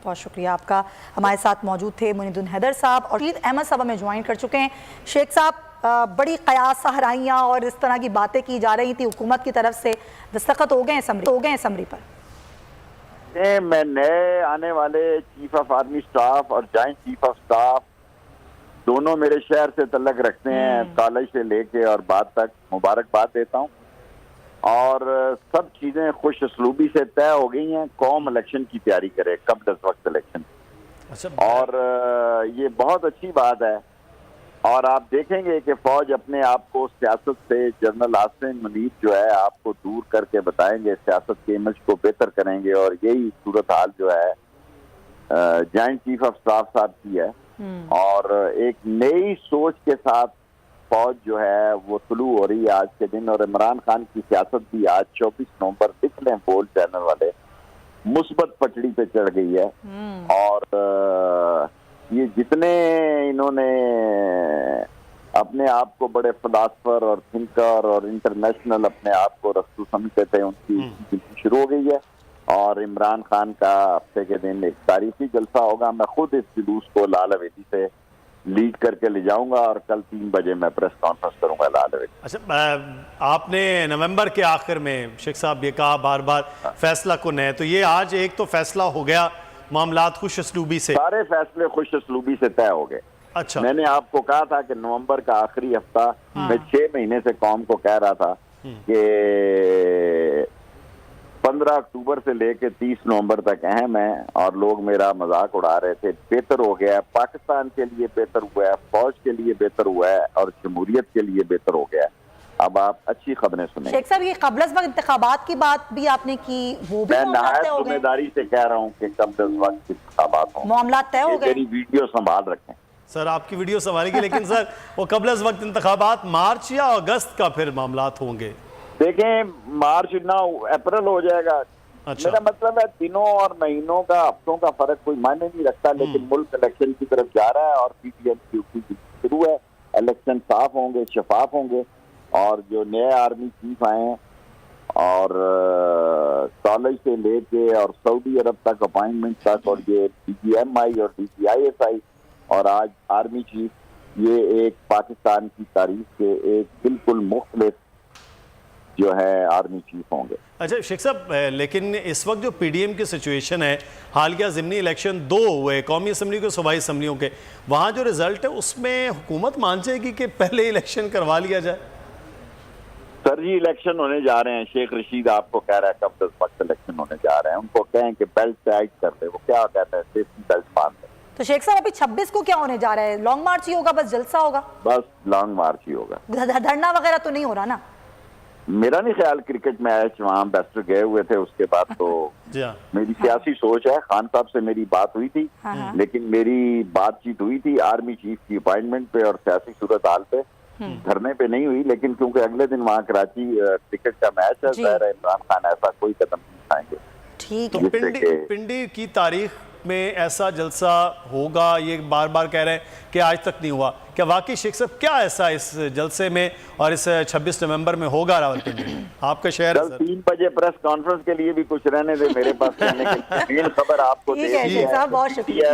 बहुत शुक्रिया आपका। हमारे साथ मौजूद थे मुनीदुन हैदर साहब और रशीद अहमद साहब हमें ज्वाइन कर चुके हैं। शेख साहब, बड़ी कयास सहराइयाँ और इस तरह की बातें की जा रही थी हुकूमत की तरफ से, दस्तखत हो गए असम्बली पर? मैं नए आने वाले चीफ ऑफ आर्मी स्टाफ और जॉइंट चीफ ऑफ स्टाफ दोनों मेरे शहर से तल्लक रखते हैं, कॉलेज से लेके और बाद तक मुबारकबाद देता हूँ। और सब चीजें खुश असलूबी से तय हो गई हैं। कौम इलेक्शन की तैयारी करे कब 10 वक्त इलेक्शन। और ये बहुत अच्छी बात है। और आप देखेंगे कि फौज अपने आप को सियासत से, जनरल आसिम मुनीर जो है आपको दूर करके बताएंगे, सियासत के इमेज को बेहतर करेंगे। और यही सूरत हाल जो है जॉइंट चीफ ऑफ स्टाफ साहब की है। और एक नई सोच के साथ फौज जो है वो तुलू हो रही है आज के दिन। और इमरान खान की सियासत भी आज 24 नवंबर दिख लें बोल्ड चैनल वाले, मुस्बत पटड़ी पे चढ़ गई है। और ये जितने इन्होंने अपने आप को बड़े फिलासफर और थिंकर और इंटरनेशनल अपने आप को रस्तू समझते थे, उनकी शुरू हो गई है। और इमरान खान का हफ्ते के दिन एक तारीखी जलसा होगा। मैं खुद इस जुलूस को लाल हवेली से लीड करके ले जाऊंगा और कल 3 बजे मैं प्रेस कॉन्फ्रेंस करूंगा लाल हवेली। अच्छा, आपने नवंबर के आखिर में शेख साहब ये कहा बार बार फैसला कुन है, तो ये आज एक तो फैसला हो गया, मामलात खुश असलूबी से, सारे फैसले खुश असलूबी से तय हो गए। अच्छा, मैंने आपको कहा था कि नवंबर का आखिरी हफ्ता, मैं 6 महीने से कौम को कह रहा था कि 15 अक्टूबर से लेकर 30 नवंबर तक अहम है। और लोग मेरा मजाक उड़ा रहे थे। बेहतर हो गया है, पाकिस्तान के लिए बेहतर हुआ है, फौज के लिए बेहतर हुआ है और जमहूरियत के लिए बेहतर हो गया है। अब आप अच्छी खबरें सुने। शेख साहब, ये क़ब्ल अज़ वक्त इंतखाबात की बात भी आपने की, वो भी मैं नहायत जिम्मेदारी से कह रहा हूँ कि कब 10 वक्त इंतखाबात हों, मामलात तय हो गए। मेरी वीडियो संभाल रखें। सर आपकी वीडियो संभालेगी, लेकिन सर वो क़ब्ल अज़ वक्त इंतखाबात मार्च या अगस्त का फिर मामलात होंगे? देखें, मार्च ना अप्रैल हो जाएगा। अच्छा। मेरा मतलब है दिनों और महीनों का, हफ्तों का फर्क कोई मायने नहीं रखता। लेकिन मुल्क इलेक्शन की तरफ जा रहा है और पीटीएम की शुरू है। इलेक्शन साफ होंगे, शफाफ होंगे। और जो नए आर्मी चीफ आए हैं और कॉलेज से लेके और सऊदी अरब तक अपॉइंटमेंट तक, और ये DGMI और DGISI और आज आर्मी चीफ, ये एक पाकिस्तान की तारीख के एक बिल्कुल मुख्तलिफ जो है आर्मी चीफ होंगे। अच्छा शेख साहब, लेकिन इस वक्त जो पीडीएम की सिचुएशन है, हालिया ज़िमनी इलेक्शन 2 हुए, कौमी असम्बली को सूबाई असम्बलियों के, वहाँ जो रिजल्ट है उसमें हुकूमत मान जाएगी कि पहले इलेक्शन करवा लिया जाए? सर जी, इलेक्शन होने जा रहे हैं। शेख रशीद आपको कह रहा है कब 10 वक्त इलेक्शन होने जा रहे हैं। उनको कहें कि बेल्ट टाइट कर दे। वो क्या कहता है, सेफ्टी बेल्ट बांध दे। तो शेख साहब, अभी 26 को क्या होने जा रहा है? लॉन्ग मार्च ही होगा, बस जलसा होगा? बस लॉन्ग मार्च ही होगा। धरना वगैरह तो नहीं हो रहा ना? मेरा नहीं ख्याल। क्रिकेट मैच वहाँ एम्बेसडर गए हुए थे, उसके बाद तो मेरी सियासी सोच है। खान साहब से मेरी बात हुई थी, लेकिन मेरी बातचीत हुई थी आर्मी चीफ की अपॉइंटमेंट पे और सियासी सूरत हाल पे, धरने पे नहीं हुई। लेकिन क्योंकि अगले दिन वहाँ कराची क्रिकेट का मैच है, इमरान खान ऐसा कोई कदम नहीं उठाएंगे। ठीक है। पिंडी की तारीख में ऐसा जलसा होगा, ये बार बार कह रहे हैं कि आज तक नहीं हुआ। क्या वाकई शेख साहब, क्या ऐसा इस जलसे में और इस 26 नवंबर में होगा रावलपिंडी में? आपका शहर कल 3 बजे प्रेस कॉन्फ्रेंस के लिए भी कुछ रहने दे मेरे पास कहने के लिए। खबर आपको दे दी है। बहुत शुक्रिया।